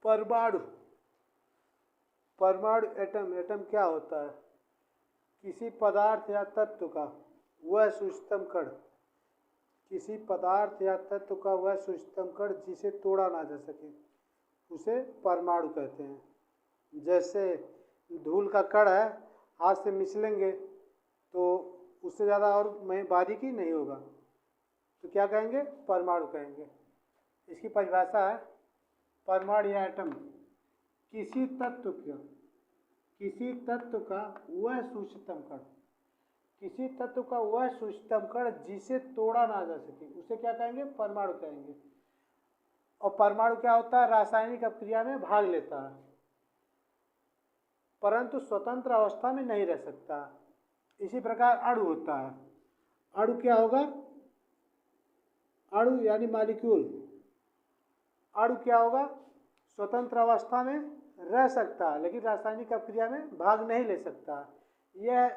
परमाणु, परमाणु atom, atom क्या होता है? किसी पदार्थ या तत्व का वह सूक्ष्मतम कण, किसी पदार्थ या तत्व का वह सूक्ष्मतम कण जिसे तोड़ा ना जा सके उसे परमाणु कहते हैं। जैसे धूल का कण है, हाथ से मिसलेंगे तो उससे ज़्यादा और बारीकी नहीं होगा, तो क्या कहेंगे? परमाणु कहेंगे। इसकी परिभाषा है परमाणु या एटम किसी तत्व का वह सूक्ष्मतम कण, किसी तत्व का वह सूक्ष्मतम कण जिसे तोड़ा ना जा सके उसे क्या कहेंगे? परमाणु कहेंगे। और परमाणु क्या होता है? रासायनिक अभिक्रिया में भाग लेता है परंतु स्वतंत्र अवस्था में नहीं रह सकता। इसी प्रकार अणु होता है। अणु क्या होगा? अणु यानी मॉलिक्यूल। अणु क्या होगा? स्वतंत्र अवस्था में रह सकता है लेकिन रासायनिक अभिक्रिया में भाग नहीं ले सकता। यह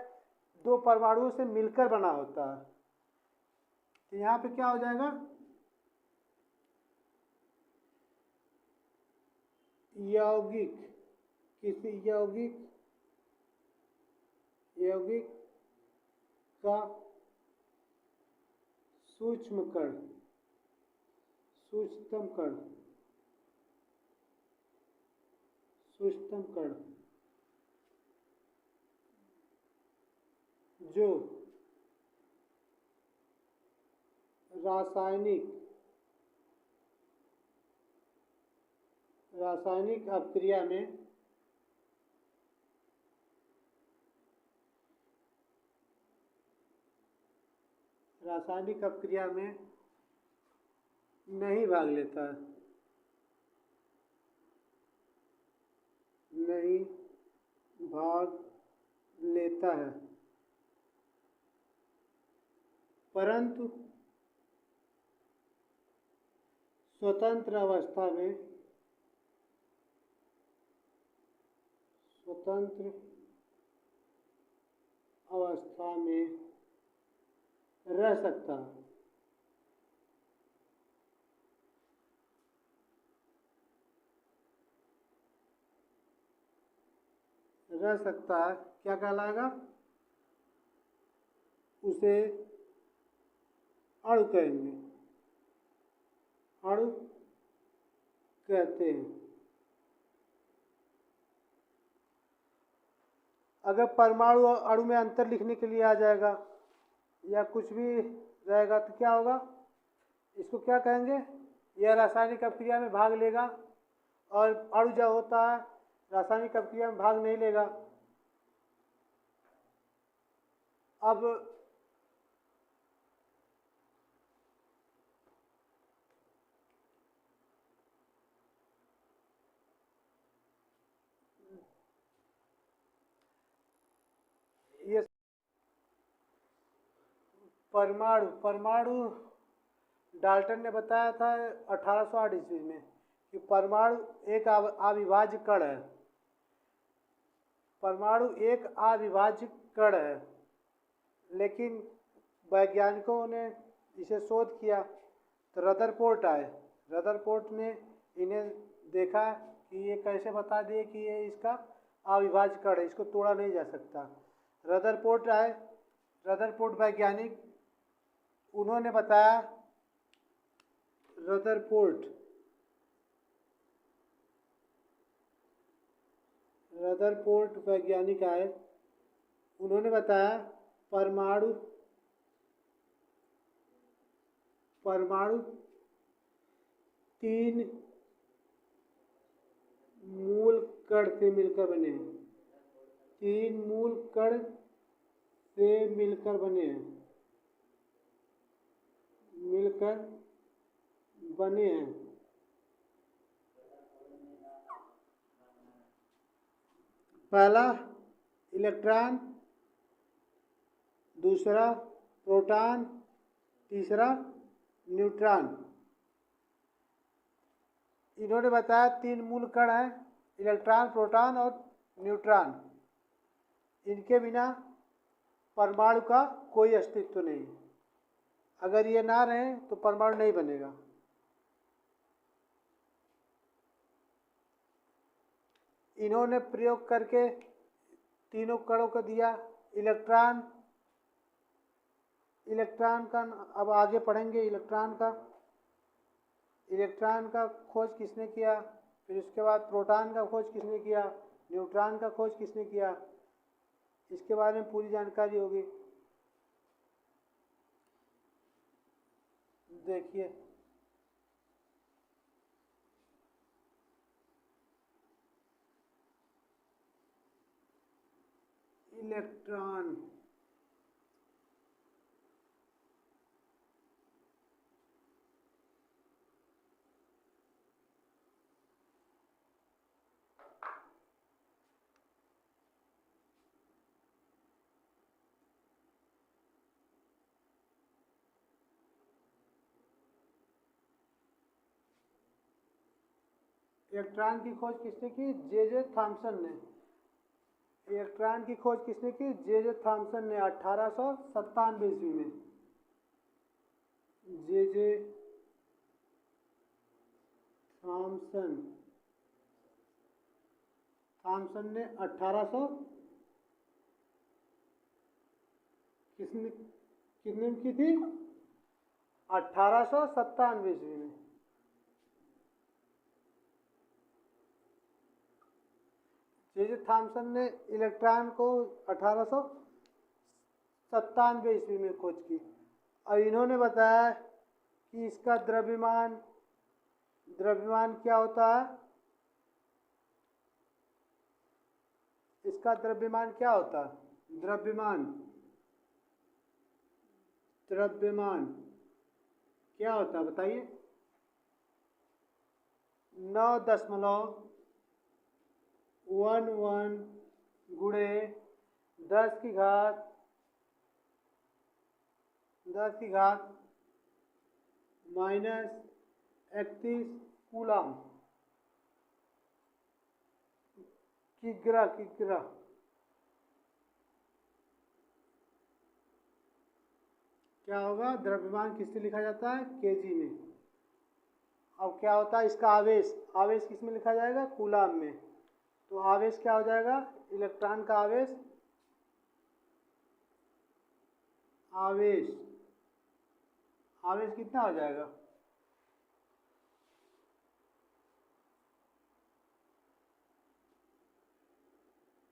दो परमाणुओं से मिलकर बना होता है। तो यहाँ पे क्या हो जाएगा? यौगिक, किसी यौगिक का सूक्ष्म कण, सूक्ष्मतम कण, सूक्ष्मतम कण जो रासायनिक अभिक्रिया में नहीं भाग लेता है, नहीं भाग लेता है परंतु स्वतंत्र अवस्था में रह सकता है। क्या कहलाएगा? उसे अणु कहेंगे, अणु कहते हैं। अगर परमाणु और अणु में अंतर लिखने के लिए आ जाएगा या कुछ भी रहेगा तो क्या होगा? इसको क्या कहेंगे? यह रासायनिक अभिक्रिया में भाग लेगा और अणु जो होता है रासायनिक अभिक्रिया में भाग नहीं लेगा। अब ये परमाणु डाल्टन ने बताया था 1808 ईस्वी में कि परमाणु एक अविभाज्य कण है। परमाणु एक अविभाज्य कण है लेकिन वैज्ञानिकों ने इसे शोध किया तो रदरफोर्ड आए। रदरफोर्ड ने इन्हें देखा कि ये कैसे बता दिए कि ये इसका अविभाज्य कण है, इसको तोड़ा नहीं जा सकता। रदरफोर्ड आए, रदरफोर्ड वैज्ञानिक, उन्होंने बताया, रदरफोर्ड वैज्ञानिक आए, उन्होंने बताया परमाणु 3 मूल कण से मिलकर बने हैं। 3 मूल कण से मिलकर बने हैं, पहला इलेक्ट्रॉन, दूसरा प्रोटॉन, तीसरा न्यूट्रॉन। इन्होंने बताया 3 मूल कण हैं, इलेक्ट्रॉन, प्रोटॉन और न्यूट्रॉन। इनके बिना परमाणु का कोई अस्तित्व नहीं। अगर ये ना रहें तो परमाणु नहीं बनेगा। इन्होंने प्रयोग करके तीनों कणों को दिया। इलेक्ट्रॉन का अब आगे पढ़ेंगे। इलेक्ट्रॉन का खोज किसने किया, फिर उसके बाद प्रोटॉन का खोज किसने किया, न्यूट्रॉन का खोज किसने किया, इसके बारे में पूरी जानकारी होगी। देखिए इलेक्ट्रॉन इलेक्ट्रॉन की खोज किसने की, जे थॉम्सन ने। इलेक्ट्रॉन की खोज किसने की, जे थॉम्सन ने 1897 ईस्वी में। जे थॉम्सन ने 1800 कितने में की थी, 1897 ईस्वी में। जे थॉम्सन ने इलेक्ट्रॉन को 1897 ईस्वी में खोज की। और इन्होंने बताया कि इसका द्रव्यमान क्या होता है, इसका द्रव्यमान क्या होता है, द्रव्यमान क्या होता है बताइए। 9.11 गुणे 10 की घात -31 कूलम किग्रा। क्या होगा, द्रव्यमान किससे लिखा जाता है, केजी में। अब क्या होता है इसका आवेश किस में लिखा जाएगा, कूलम में। तो आवेश क्या हो जाएगा, इलेक्ट्रॉन का आवेश कितना हो जाएगा,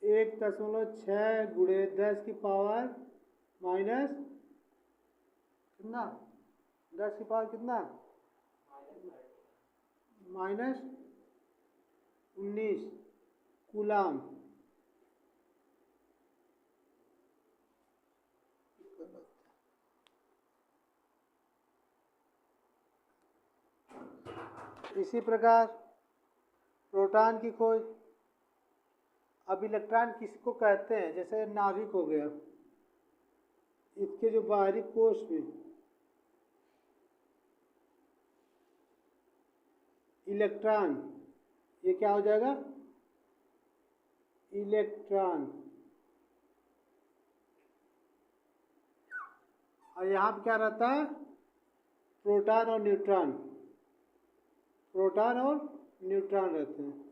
1.6 गुणे 10 की पावर माइनस कितना, 10 की पावर कितना, -19 कूलम। इसी प्रकार प्रोटॉन की खोज। अब इलेक्ट्रॉन किसको कहते हैं, जैसे नाभिक हो गया, इसके जो बाहरी कोश में इलेक्ट्रॉन, ये क्या हो जाएगा, इलेक्ट्रॉन। और यहाँ पे क्या रहता है, प्रोटॉन और न्यूट्रॉन रहते हैं।